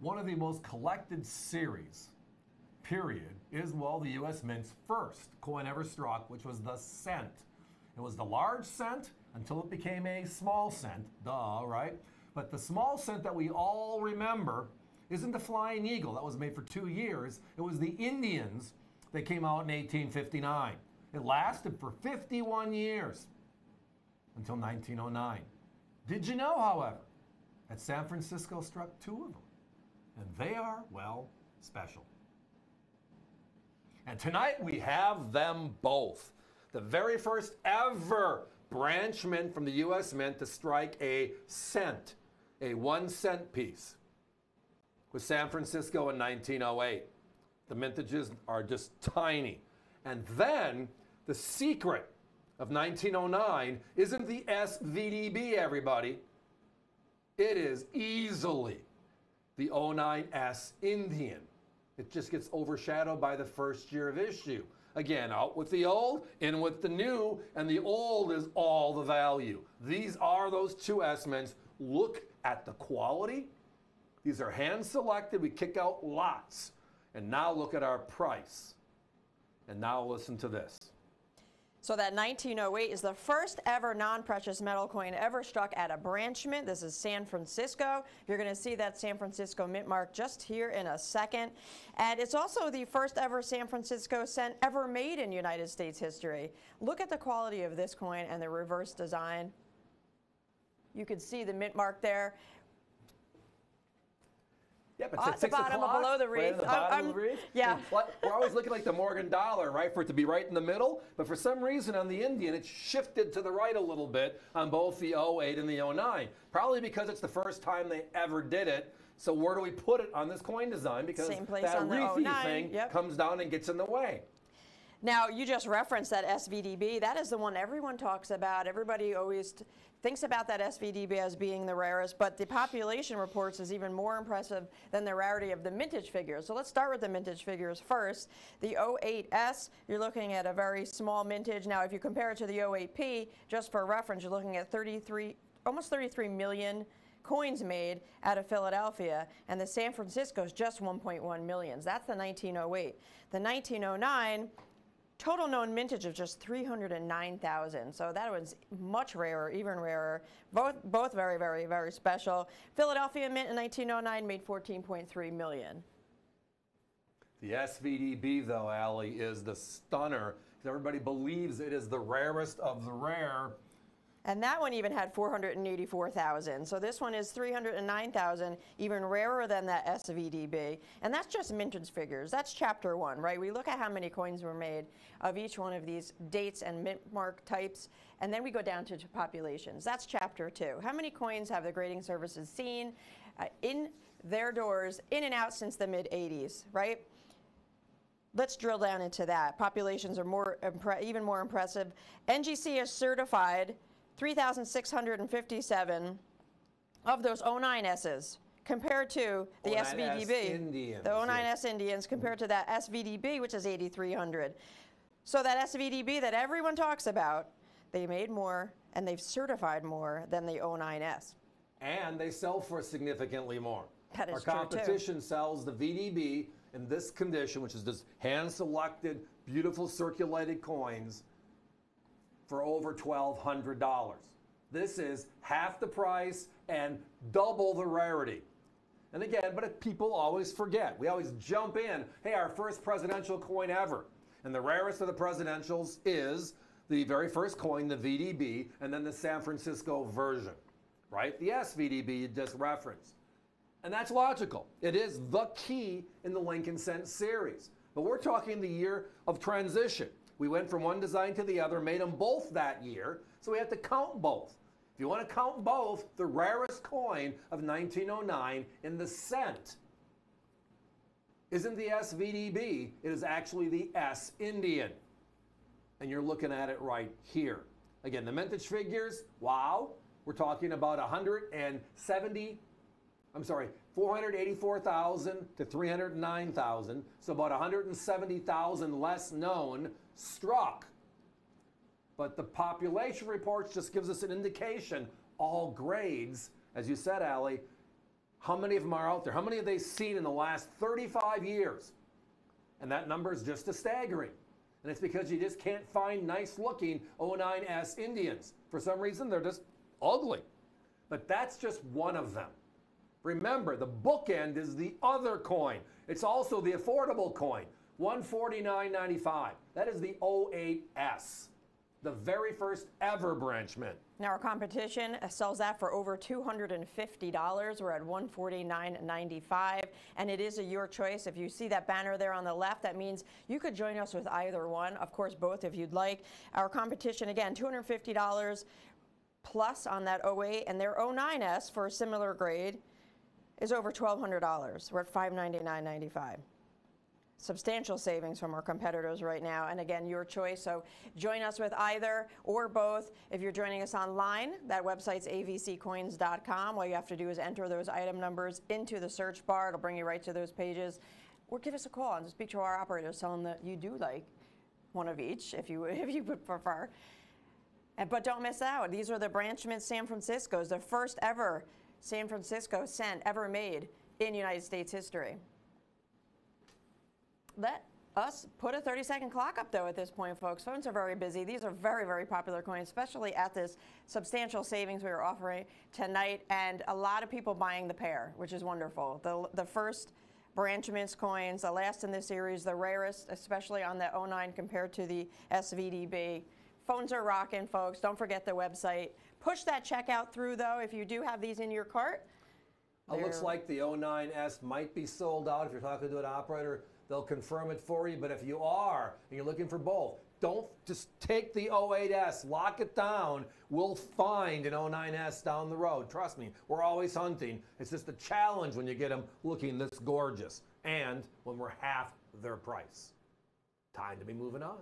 One of the most collected series, period, is, well, the U.S. Mint's first coin ever struck, which was the cent. It was the large cent until it became a small cent, duh, right? But the small cent that we all remember isn't the Flying Eagle. That was made for 2 years. It was the Indians that came out in 1859. It lasted for 51 years until 1909. Did you know, however, that San Francisco struck 2 of them? And they are, well, special. And tonight we have them both. The very first ever branch mint from the U.S. Mint to strike a cent, a 1 cent piece, was San Francisco in 1908. The mintages are just tiny. And then the secret of 1909 isn't the SVDB, everybody. It is easily the 09S Indian. It just gets overshadowed by the first year of issue. Again, out with the old, in with the new, and the old is all the value. These are those 2 S mints. Look at the quality. These are hand selected. We kick out lots. And now look at our price. And now listen to this. So that 1908 is the first ever non-precious metal coin ever struck at a branch mint. This is San Francisco. You're going to see that San Francisco mint mark just here in a second. And it's also the first ever San Francisco cent ever made in United States history. Look at the quality of this coin and the reverse design. You can see the mint mark there. Yep, it's at at 6 the bottom o'clock, of below the right wreath. at the bottom of the wreath. Yeah. We're always looking like the Morgan dollar, right, for it to be right in the middle. But for some reason on the Indian, it's shifted to the right a little bit on both the 08 and the 09. Probably because it's the first time they ever did it. So where do we put it on this coin design? Because Same place that on the wreathy 09, thing yep. comes down and gets in the way. Now, you just referenced that SVDB. That is the one everyone talks about. Everybody always thinks about that SVDB as being the rarest, but the population reports is even more impressive than the rarity of the mintage figures. So let's start with the mintage figures first. The 08S, you're looking at a very small mintage. Now, if you compare it to the 08P, just for reference, you're looking at almost 33 million coins made out of Philadelphia, and the San Francisco is just 1.1 million. That's the 1908. The 1909, total known mintage of just 309,000. So that was much rarer, even rarer. Both very, very, very special. Philadelphia mint in 1909 made 14.3 million. The SVDB, though, Allie, is the stunner, because everybody believes it is the rarest of the rare. And that one even had 484,000. So this one is 309,000, even rarer than that SVDB. And that's just mintage figures. That's chapter 1, right? We look at how many coins were made of each one of these dates and mint mark types, and then we go down to populations. That's chapter 2. How many coins have the grading services seen in their doors, in and out since the mid-'80s, right? Let's drill down into that. Populations are even more impressive. NGC has certified 3,657 of those 09Ss compared to the 09S SVDB. Indians, the 09S Indians compared to that SVDB, which is 8,300. So that SVDB that everyone talks about, they made more and they've certified more than the 09S. And they sell for significantly more. That is Our true, competition sells the VDB in this condition, which is just hand-selected, beautiful circulated coins, for over $1,200. This is half the price and double the rarity. And again, but people always forget. We always jump in, hey, our first presidential coin ever. And the rarest of the presidentials is the very first coin, the VDB, and then the San Francisco version, right? The SVDB you just referenced. And that's logical. It is the key in the Lincoln Cent series. But we're talking the year of transition. We went from one design to the other, made them both that year, so we have to count both. If you want to count both, the rarest coin of 1909 in the cent isn't the SVDB, it is actually the S Indian. And you're looking at it right here. Again, the mintage figures, wow, we're talking about 484,000 to 309,000, so about 170,000 less known struck. But the population reports just gives us an indication, all grades, as you said, Allie, How many of them are out there? How many have they seen in the last 35 years? And that number is just a staggering. And it's because you just can't find nice looking 09S Indians. For some reason, they're just ugly. But that's just one of them. Remember, the bookend is the other coin. It's also the affordable coin, $149.95. That is the 08S, the very first ever branch mint. Now our competition sells that for over $250. We're at $149.95, and it is your choice. If you see that banner there on the left, that means you could join us with either one. Of course, both if you'd like. Our competition, again, $250 plus on that 08, and their 09S for a similar grade is over $1,200. We're at $599.95. Substantial savings from our competitors right now, and again, your choice. So join us with either or both. If you're joining us online, that website's avccoins.com. All you have to do is enter those item numbers into the search bar. It'll bring you right to those pages. Or give us a call and speak to our operators, tell them that you do like one of each, if you would prefer. But don't miss out. These are the branch mint San Franciscos, the first ever San Francisco cent ever made in United States history. Let us put a 30-second clock up, though, at this point, folks. Phones are very busy. These are very, very popular coins, especially at this substantial savings we are offering tonight, and a lot of people buying the pair, which is wonderful. The first branch mint coins, the last in this series, the rarest, especially on the 09 compared to the SVDB. Phones are rocking, folks. Don't forget the website. Push that checkout through, though, if you do have these in your cart. It looks like the 09S might be sold out. If you're talking to an operator, they'll confirm it for you. But if you are, and you're looking for both, don't just take the 08S, lock it down. We'll find an 09S down the road. Trust me, we're always hunting. It's just a challenge when you get them looking this gorgeous and when we're half their price. Time to be moving on.